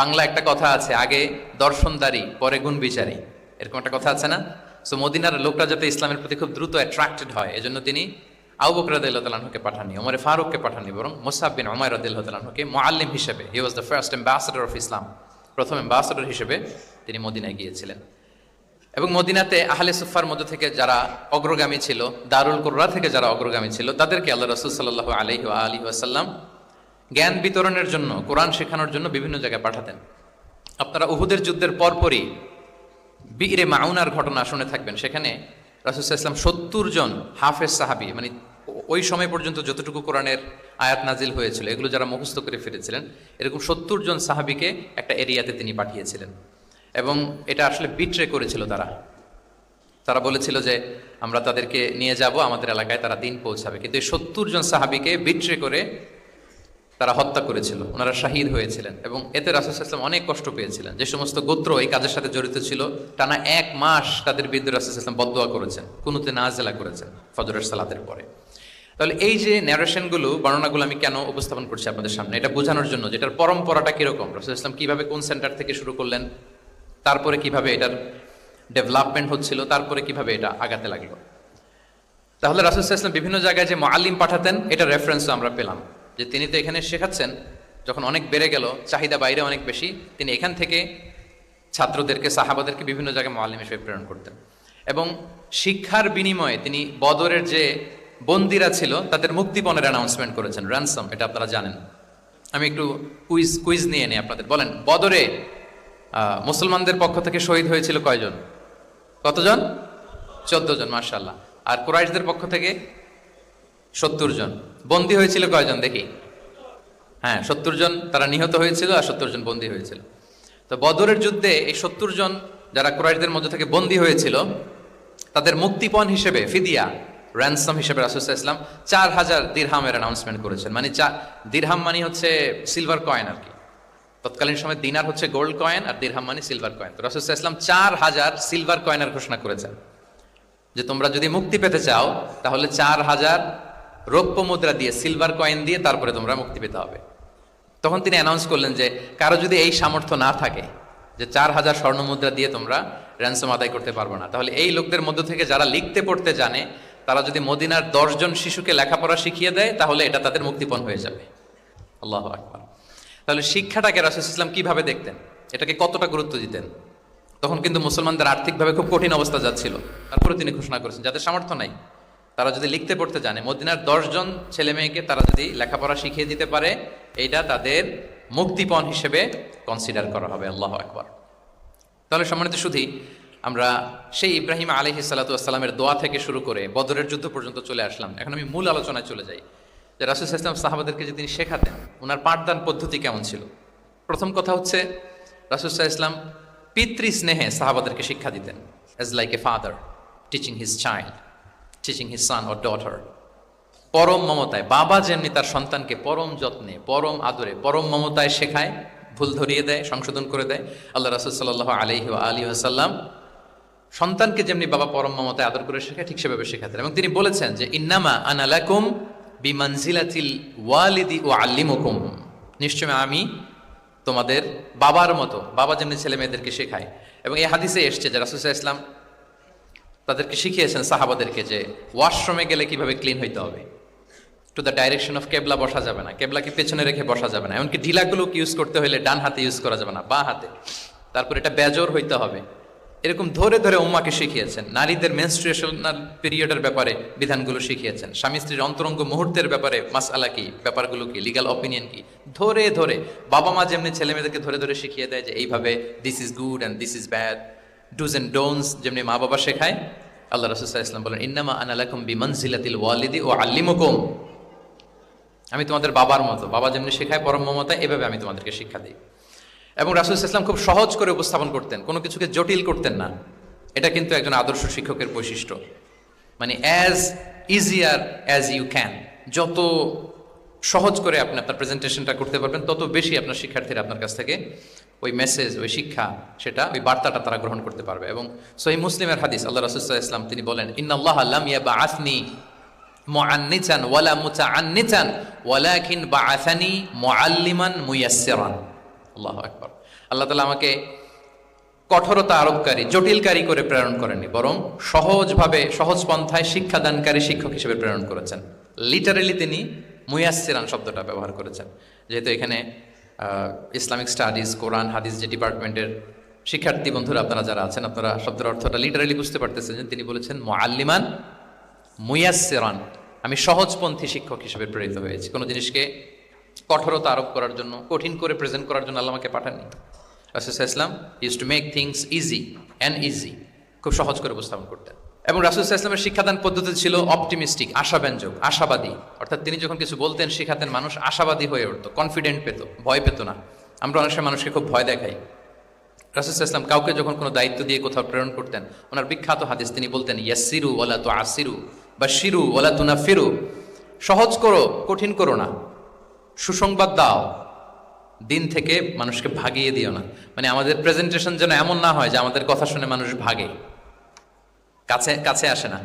বাংলা একটা কথা আছে, আগে দর্শনদারি পরে গুণ বিচারী, এরকম একটা কথা আছে না? সো মদিনার লোকটা যাতে ইসলামের প্রতি খুব দ্রুত অ্যাট্রাক্টেড হয়, এজন্য তিনি আবু বকর রাদিয়াল্লাহু তাআলা আনহুকে পাঠাননি, ওমর ফারুককে পাঠাননি, বরং মুসআব বিন উমাইর রাদিয়াল্লাহু তাআলা আনহুকে মুআল্লিম হিসেবে, he was the first ambassador of Islam, প্রথম অ্যাম্বাসেডর হিসেবে তিনি মদিনায় গিয়েছিলেন। এবং মদিনাতে আহলে সুফার মধ্য থেকে যারা অগ্রগামী ছিল, দারুল কুররা থেকে যারা অগ্রগামী ছিল, তাদেরকে আল্লাহ রাসূল সাল্লাল্লাহু আলাইহি ওয়া আলিহি ওয়াসাল্লাম জ্ঞান বিতরণের জন্য, কোরআন শেখানোর জন্য বিভিন্ন জায়গায় পাঠাতেন। আপনারা উহুদের যুদ্ধের পরপরই বিরে মাউনার ঘটনা শুনে থাকবেন। সেখানে রাসূল সাল্লাল্লাহু আলাইহি ওয়াসাল্লাম ৭০ জন হাফেজ সাহাবী, মানে ওই সময় পর্যন্ত যতটুকু কোরআনের আয়াত নাজিল হয়েছিল এগুলো যারা মুখস্থ করে ফিরেছিলেন, এরকম ৭০ জন সাহাবীকে একটা এরিয়াতে তিনি পাঠিয়েছিলেন। এবং এটা আসলে বিট্রে করেছিল তারা বলেছিল যে আমরা তাদেরকে নিয়ে যাব আমাদের এলাকায়, তারা দিন পৌঁছাবে, কিন্তু এই ৭০ জন সাহাবীকে বিট্রে করে তারা হত্যা করেছিল, ওনারা শাহীদ হয়েছিলেন। এবং এতে রাসূল সাল্লাল্লাহু আলাইহি ওয়াসাল্লাম অনেক কষ্ট পেয়েছিলেন। যে সমস্ত গোত্র এই কাজের সাথে জড়িত ছিল, টানা ১ মাস তাদের বিরুদ্ধে রাসূল সাল্লাল্লাহু আলাইহি ওয়াসাল্লাম বদদোয়া করেছেন, কুনুতে নাজিলা করেছেন ফজরের সালাতের পরে। তাহলে এই যে ন্যারেশনগুলো, বর্ণনাগুলো আমি কেন উপস্থাপন করছি আপনাদের সামনে, এটা বোঝানোর জন্য যে এটার পরম্পরাটা কিরকম, রাসূল সাল্লাল্লাহু আলাইহি ওয়াসাল্লাম কিভাবে কোন সেন্টার থেকে শুরু করলেন, তারপরে কিভাবে এটার ডেভেলপমেন্ট হচ্ছিল, তারপরে কিভাবে এটা আগাতে লাগলো। তাহলে রাসূল সাল্লাল্লাহু আলাইহি ওয়াসাল্লাম বিভিন্ন জায়গায় যে মুআল্লিম পাঠাতেন, এটা রেফারেন্সও আমরা পেলাম যে তিনি তো এখানে শেখাচ্ছেন, যখন অনেক বেড়ে গেল, চাহিদা বাইরে অনেক বেশি, তিনি এখান থেকে ছাত্রদেরকে, সাহাবাদেরকে বিভিন্ন জায়গায় মুআল্লিম হিসেবে প্রেরণ করতেন। এবং শিক্ষার বিনিময়ে তিনি বদরের যে বন্দিরা ছিল তাদের মুক্তিপণের অ্যানাউন্সমেন্ট করেছেন, র্যানসাম, এটা আপনারা জানেন। আমি একটু কুইজ নিয়ে নিই আপনাদের। বলেন, বদরে মুসলমানদের পক্ষ থেকে শহীদ হয়েছিল কয়জন? কতজন? 14 জন, মাশাআল্লাহ। আর কুরাইশদের পক্ষ থেকে 70 জন। বন্দী হয়েছিল কয়জন দেখি? হ্যাঁ, 70 জন তারা নিহত হয়েছিল আর 70 জন বন্দী হয়েছিল। তো বদরের যুদ্ধে এই 70 জন যারা কুরাইশদের মধ্য থেকে বন্দী হয়েছিল, তাদের মুক্তিপণ হিসেবে, ফিদিয়া, র্যানসাম হিসেবে রাসূল সাল্লাল্লাহু আলাইহি ওয়াসাল্লাম 4000 দিরহামের অ্যানাউন্সমেন্ট করেছেন। মানে দিরহাম মানে হচ্ছে সিলভার কয়েন আর কি। তৎকালীন সময় দিনার হচ্ছে গোল্ড কয়েন আর দিরহাম মানে সিলভার কয়েন। তো রাসূল সাল্লাল্লাহু আলাইহি ওয়াসাল্লাম 4000 সিলভার কয়েনের ঘোষণা করেছেন যে তোমরা যদি মুক্তি পেতে চাও তাহলে 4000 রৌপ্য মুদ্রা দিয়ে, সিলভার কয়েন দিয়ে তারপরে তোমরা মুক্তি পেতে হবে। তখন তিনি অ্যানাউন্স করলেন যে কারো যদি এই সামর্থ্য না থাকে যে 4000 স্বর্ণ মুদ্রা দিয়ে তোমরা র্যানসম আদায় করতে পারবো না, তাহলে এই লোকদের মধ্য থেকে যারা লিখতে পড়তে জানে তারা যদি মদিনার 10 জন শিশুকে লেখাপড়া শিখিয়ে দেয় তাহলে এটা তাদের মুক্তিপণ হয়ে যাবে। আল্লাহু আকবার। তাহলে শিক্ষাটাকে রাসূল সাল্লাল্লাহু আলাইহি ওয়াসাল্লাম কিভাবে দেখতেন, এটাকে কতটা গুরুত্ব দিতেন? তখন কিন্তু মুসলমানদের আর্থিকভাবে খুব কঠিন অবস্থা যাচ্ছিল, তারপরে তিনি ঘোষণা করেছেন যাদের সামর্থ্য নাই তারা যদি লিখতে পড়তে জানে, মদিনার 10 জন ছেলে মেয়েকে তারা যদি লেখাপড়া শিখিয়ে দিতে পারে, এইটা তাদের মুক্তিপণ হিসেবে কনসিডার করা হবে। আল্লাহু আকবার। তাহলে সম্মানিত শুধু আমরা সেই ইব্রাহিম আলাইহিস সালাতু ওয়াস সালামের দোয়া থেকে শুরু করে বদরের যুদ্ধ পর্যন্ত চলে আসলাম। এখন আমি মূল আলোচনায় চলে যাই যে রাসূল সাল্লাল্লাহু আলাইহি ওয়াসাল্লাম সাহাবাদেরকে যে তিনি শেখাতেন, ওনার পাঠদান পদ্ধতি কেমন ছিল। প্রথম কথা হচ্ছে রাসূল সাল্লাল্লাহু আলাইহি ওয়াসাল্লাম পিতৃ স্নেহে সাহাবাদেরকে শিক্ষা দিতেন, as like a father teaching his child, teaching his son or daughter. পরম মমতায়, বাবা যেমনি তার সন্তানকে পরম যত্নে, পরম আদরে, পরম মমতায় শেখায়, ভুল ধরিয়ে দেয়, সংশোধন করে দেয়, আল্লাহ রাসূল সাল্লাল্লাহু আলাইহি ওয়া আলিহি ওয়াসাল্লাম সন্তানকে যেমনি বাবা পরম মমতায় আদর করে শেখায়, ঠিক সেভাবে শেখাতেন। এবং তিনি বলেছেন যে ইন্নামা আনা লাকুম বিমানজিলাতিল ওয়ালিদি উআল্লিমুকুম, নিশ্চয় আমি তোমাদের বাবার মতো, বাবা যেমনি ছেলে মেয়েদেরকে শেখায়। এবং এই হাদিসে এসছে যে রাসূল সাল্লাল্লাহু আলাইহি ওয়াসাল্লাম তাদেরকে শিখিয়েছেন সাহাবাদেরকে যে ওয়াশরুমে গেলে কিভাবে ক্লিন হইতে হবে, টু দ্য ডাইরেকশন অফ কেবলা বসা যাবে না, কেবলাকে পেছনে রেখে বসা যাবে না, এমনকি ঢিলাগুলো ইউজ করতে হলে ডান হাতে ইউজ করা যাবে না, বাঁ হাতে। তারপর এটা বেজোর হইতে হবে। এরকম ধরে ধরে উম্মাকে শিখিয়েছেন। নারীদের মেনস্ট্রুয়েশনাল পিরিয়ডের ব্যাপারে বিধানগুলো শিখিয়েছেন। স্বামী স্ত্রীর অন্তরঙ্গ মুহূর্তের ব্যাপারে মাসআলা কি, ব্যাপারগুলো কি, লিগ্যাল অপিনিয়ন কি, ধরে ধরে বাবা মা যেমনি ছেলে মেয়েদেরকে ধরে ধরে শিখিয়ে দেয় যে এইভাবে this is good and this is bad, dos and don'ts যেমনি মা বাবা শেখায়, আল্লাহ রাসূল সাল্লাল্লাহু আলাইহি ওয়াসাল্লাম বলেন ইন্নামা আনা লাকুম বিমানজিলাতিল ওয়ালিদি উআল্লিমুকুম, আমি তোমাদের বাবার মতো, বাবা যেমনি শেখায় পরম মমতায়, এভাবে আমি তোমাদেরকে শিক্ষা দিই। এবং রাসূল সাল্লাল্লাহু আলাইহি ওয়াসাল্লাম খুব সহজ করে উপস্থাপন করতেন, কোনো কিছুকে জটিল করতেন না। এটা কিন্তু একজন আদর্শ শিক্ষকের বৈশিষ্ট্য। মানে as easier as you can, যত সহজ করে আপনি আপনার প্রেজেন্টেশনটা করতে পারবেন তত বেশি আপনার শিক্ষার্থীরা আপনার কাছ থেকে ওই মেসেজ, ওই শিক্ষা, সেটা, ওই বার্তাটা তারা গ্রহণ করতে পারবে। এবং সহিহ মুসলিমের হাদিস, আল্লাহ রাসূল সাল্লাল্লাহু আলাইহি ওয়াসাল্লাম তিনি বলেন ইন্নাল্লাহা লাম ইয়াবআসনি মুআন্নিতান ওয়ালা মুতাআন্নিতান ওয়ালাকিন বাআসানি মুআল্লিমান মুয়াসসিরান। আল্লাহু আকবার। আল্লাহ তাআলা আমাকে কঠোরতা আরোপকারী, জটিলকারী করে প্রেরণ করেননি, বরং সহজভাবে, সহজ পন্থায় শিক্ষাদানকারী শিক্ষক হিসেবে প্রেরণ করেছেন। লিটারেলি তিনি মুয়াসসিরান শব্দটা ব্যবহার করেছেন। যেহেতু এখানে ইসলামিক স্টাডিজ, কোরআন, হাদিস যে ডিপার্টমেন্টের শিক্ষার্থী বন্ধুরা আপনারা যারা আছেন, আপনারা শব্দের অর্থটা লিটারেলি বুঝতে পারতেছেন যে তিনি বলেছেন মুআল্লিমান মুয়াসসিরান, আমি সহজপন্থী শিক্ষক হিসেবে প্রেরিত হয়েছি। কোনো জিনিসকে কঠোরতা আরোপ করার জন্য, কঠিন করে প্রেজেন্ট করার জন্য আল্লাহ আমাকে পাঠাননি। রাসূল সাল্লাল্লাহু আলাইহি ওয়াসাল্লাম use to make things easy, খুব সহজ করে উপস্থাপন করতেন। এবং রাসূল সাল্লাল্লাহু আলাইহি ওয়াসাল্লামের শিক্ষাদান পদ্ধতি ছিল অপটিমিস্টিক, আশাব্যঞ্জক, আশাবাদী। অর্থাৎ তিনি যখন কিছু বলতেন, শেখাতেন, মানুষ আশাবাদী হয়ে উঠতো, কনফিডেন্ট পেত, ভয় পেত না। আমরা অনেক সময় মানুষকে খুব ভয় দেখাই। রাসূল সাল্লাল্লাহু আলাইহি ওয়াসাল্লাম কাউকে যখন কোনো দায়িত্ব দিয়ে কোথাও প্রেরণ করতেন, ওনার বিখ্যাত হাদিস তিনি বলতেন, ইয়াসসিরু ওয়ালা তুআসসিরু, বাশশিরু ওয়ালা তুনাফিরু, সহজ করো, কঠিন করো না, সুসংবাদ দাও, দিন থেকে মানুষকে ভাগিয়ে দিও না। মানে আমাদের প্রেজেন্টেশন যেন এমন না হয় যে আমাদের কথা শুনে মানুষ ভাগে, কাছে কাছে আসে না,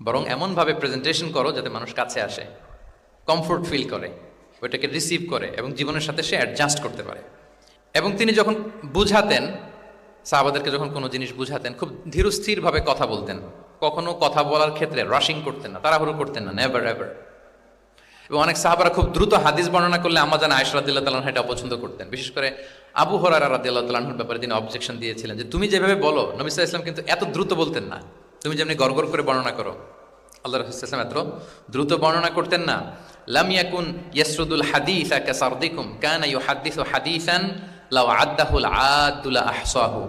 বরং এমনভাবে প্রেজেন্টেশন করো যাতে মানুষ কাছে আসে, কমফোর্ট ফিল করে, ওইটাকে রিসিভ করে এবং জীবনের সাথে সে অ্যাডজাস্ট করতে পারে। এবং তিনি যখন বুঝাতেন, সাহাবাদেরকে যখন কোনো জিনিস বুঝাতেন, খুব ধীরস্থিরভাবে কথা বলতেন। কখনো কথা বলার ক্ষেত্রে রাশিং করতেন না, তাড়াহুড়ো করতেন না, নেভার এভার। এবং অনেক সাহাবারা খুব দ্রুত হাদিস বর্ণনা করলে আম্মা জান আয়েশা রাদিয়াল্লাহু তাআলা আনহা এটা অপছন্দ করতেন। বিশেষ করে আবু হুরায়রা রাদিয়াল্লাহু তাআলা আনহুর ব্যাপারে তিনি অবজেকশন দিয়েছিলেন যে তুমি যেভাবে বলো, নবী সাল্লাল্লাহু আলাইহি ওয়াসাল্লাম কিন্তু এত দ্রুত বলতেন না, তুমি যেমনি গড়গড় করে বর্ণনা করো, আল্লাহ রাসূল সাল্লাল্লাহু আলাইহি ওয়াসাল্লাম এত দ্রুত বর্ণনা করতেন না। লাম ইয়াকুন ইয়াসরুদুল হাদিসা কাসারদিকুম কানা ইউহাদ্দিসু হাদিসান লাউ আদ্দাহুল আদ্দু লা আহসাহু।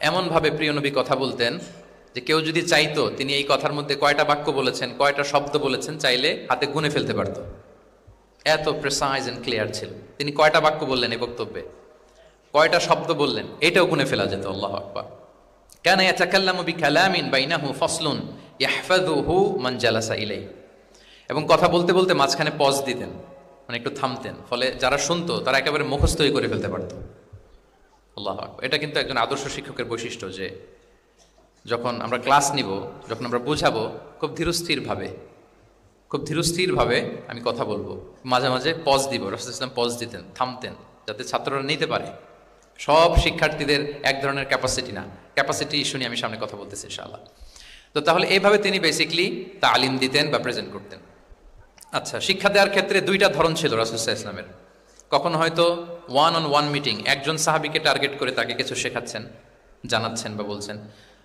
এমন ভাবে প্রিয় নবী কথা বলতেন যে কেউ যদি চাইতো তিনি এই কথার মধ্যে কয়টা বাক্য বলেছেন, কয়টা শব্দ বলেছেন, চাইলে হাতে গুনে ফেলতে পারতো। এত প্রেসাইজ এন্ড ক্লিয়ার ছিল। তিনি কয়টা বাক্য বললেন এই বক্তব্যে, কয়টা শব্দ বললেন, এটাও গুনে ফেলা যেত। আল্লাহু আকবার। কানা ইয়াতাকাল্লামু বিকালামিন বাইনাহু ফাসলুন ইয়াহফাযুহু মান জালাসা ইলাইহি। এবং কথা বলতে বলতে মাঝখানে পজ দিতেন, মানে একটু থামতেন, ফলে যারা শুনতো তারা একেবারে মুখস্থই করে ফেলতে পারতো। আল্লাহু আকবার। এটা কিন্তু একজন আদর্শ শিক্ষকের বৈশিষ্ট্য যে যখন আমরা ক্লাস নিব, যখন আমরা বুঝাবো, খুব ধীরস্থিরভাবে আমি কথা বলবো, মাঝে মাঝে পজ দিব। রাসূল সাল্লাল্লাহু আলাইহি ওয়াসাল্লাম পজ দিতেন, থামতেন, যাতে ছাত্ররা নিতে পারে। সব শিক্ষার্থীদের এক ধরনের ক্যাপাসিটি না, ক্যাপাসিটি ইস্যু নিয়ে আমি সামনে কথা বলতেছি ইনশাআল্লাহ। তো তাহলে এইভাবে তিনি বেসিকলি তালিম দিতেন বা প্রেজেন্ট করতেন। আচ্ছা, শিক্ষা দেওয়ার ক্ষেত্রে দুইটা ধরন ছিল রাসূল সাল্লাল্লাহু আলাইহি ওয়াসাল্লামের। কখনো হয়তো ওয়ান অন ওয়ান মিটিং, একজন সাহাবীকে টার্গেট করে তাকে কিছু শেখাচ্ছেন, জানাচ্ছেন বা বলছেন।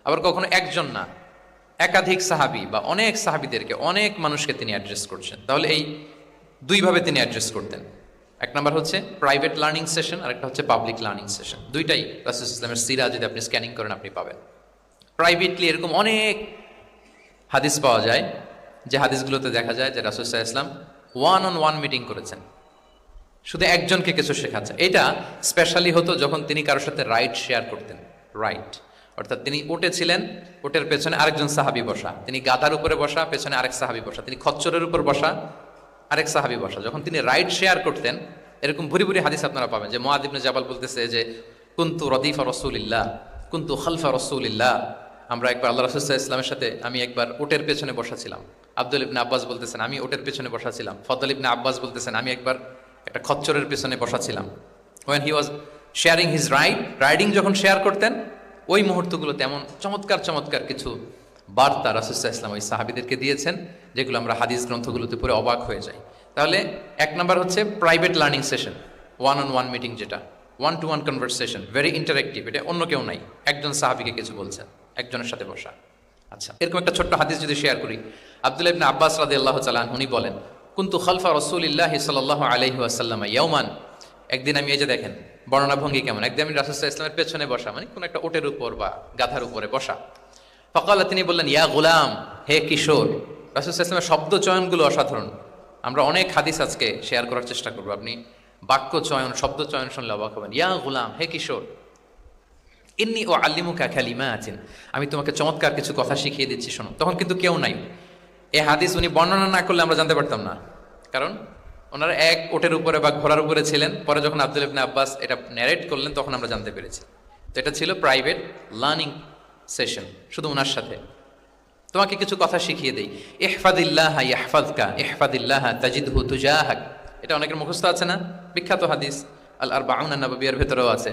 আবার কখনো একজন না, একাধিক সাহাবী বা অনেক সাহাবীদেরকে, অনেক মানুষকে তিনি অ্যাড্রেস করছেন। তাহলে এই দুইভাবে তিনি অ্যাড্রেস করতেন। এক নম্বর হচ্ছে প্রাইভেট লার্নিং সেশন, আর একটা হচ্ছে পাবলিক লার্নিং সেশন। দুইটাই রাসূল সাল্লাল্লাহু আলাইহি ওয়াসাল্লামের সিরা যদি আপনি স্ক্যানিং করেন আপনি পাবেন। প্রাইভেটলি এরকম অনেক হাদিস পাওয়া যায় যে হাদিসগুলোতে দেখা যায় যে রাসূল সাল্লাল্লাহু আলাইহি ওয়াসাল্লাম ওয়ান অন ওয়ান মিটিং করেছেন, শুধু একজনকে কিছু শেখাচ্ছেন। এটা স্পেশালি হতো যখন তিনি কারোর সাথে রাইড শেয়ার করতেন। রাইড অর্থাৎ তিনি উটে ছিলেন, উটের পেছনে আরেকজন সাহাবী বসা, তিনি গাধার উপরে বসা, পেছনে আরেক সাহাবী বসা, তিনি খচ্চরের উপর বসা, আরেক সাহাবী বসা। যখন তিনি রাইড শেয়ার করতেন, এরকম ভুরি ভুরি হাদিস আপনারা পাবেন যে মুআয ইবনে জাবাল বলতেছে যে কুনতু রদিফা রাসূলিল্লাহ, কুনতু খালফা রাসূলিল্লাহ। আমরা একবার আল্লাহ রাসূল সাল্লাল্লাহু আলাইহি ওয়াসাল্লামের সাথে আমি একবার উটের পেছনে বসা ছিলাম। আব্দুল ইবনে আব্বাস বলতেছেন আমি উটের পেছনে বসা ছিলাম। ফদল ইবনে আব্বাস বলতেছেন আমি একবার একটা খচ্চরের পেছনে বসা ছিলাম। when he was sharing his riding যখন শেয়ার করতেন, ওই মুহূর্তগুলোতে এমন চমৎকার চমৎকার কিছু বার্তা রাসূল সাল্লাল্লাহু আলাইহি ওয়াসাল্লাম ওই সাহাবীদেরকে দিয়েছেন, যেগুলো আমরা হাদিস গ্রন্থগুলোতে পড়ে অবাক হয়ে যাই। তাহলে এক নাম্বার হচ্ছে private learning session, one on one meeting, যেটা one to one conversation, very interactive. এটা অন্য কেউ নাই, একজন সাহাবীকে কিছু বলছেন, একজনের সাথে বসা। আচ্ছা, এরকম একটা ছোট্ট হাদিস যদি শেয়ার করি, আব্দুল্লাহ ইবনে আব্বাস রাদিয়াল্লাহু তাআলা আনহু উনি বলেন কুনতু খালফা রাসূলিল্লাহি সাল্লাল্লাহু আলাইহি ওয়াসাল্লাম ইয়াওমান। একদিন আমি, এই যে দেখেন বর্ণনা ভঙ্গি কেমন, একদিন আমি রাসূল সাল্লাল্লাহু আলাইহি ওয়াসাল্লামের পেছনে বসা, মানে কোন একটা উটের উপর বা গাধার উপরে বসা। ফাকালা, তিনি বললেন ইয়া গুলাম, হে কিশোর। রাসূল সাল্লাল্লাহু আলাইহি ওয়াসাল্লামের শব্দ চয়নগুলো অসাধারণ। আমরা অনেক হাদিস আজকে শেয়ার করার চেষ্টা করব, আপনি বাক্য চয়ন, শব্দ চয়ন শুনলে অবাক হবেন। ইয়া গুলাম, হে কিশোর, ইন্নী উআল্লিমুকা কালিমাতিন, আমি তোমাকে চমৎকার কিছু কথা শিখিয়ে দিচ্ছি, শোনো। তখন কিন্তু কেউ নাই। এই হাদিস উনি বর্ণনা না করলে আমরা জানতে পারতাম না, কারণ ওনারা এক ওটের উপরে বা ঘোড়ার উপরে ছিলেন। পরে যখন আব্দুল্লাহ ইবনে আব্বাস এটা ন্যারেট করলেন তখন আমরা জানতে পেরেছি। তো এটা ছিল প্রাইভেট লার্নিং সেশন, শুধু ওনার সাথে। তোমাকে কিছু কথা শিখিয়ে দেই। ইহফাদিল্লাহ ইয়াহফাযকা, ইহফাদিল্লাহ তাজিদহু তুজাহাক। এটা অনেকের মুখস্থ আছে না, বিখ্যাত হাদিস। আল আরবাউন আন-নববিয়ার ভেতরেও আছে।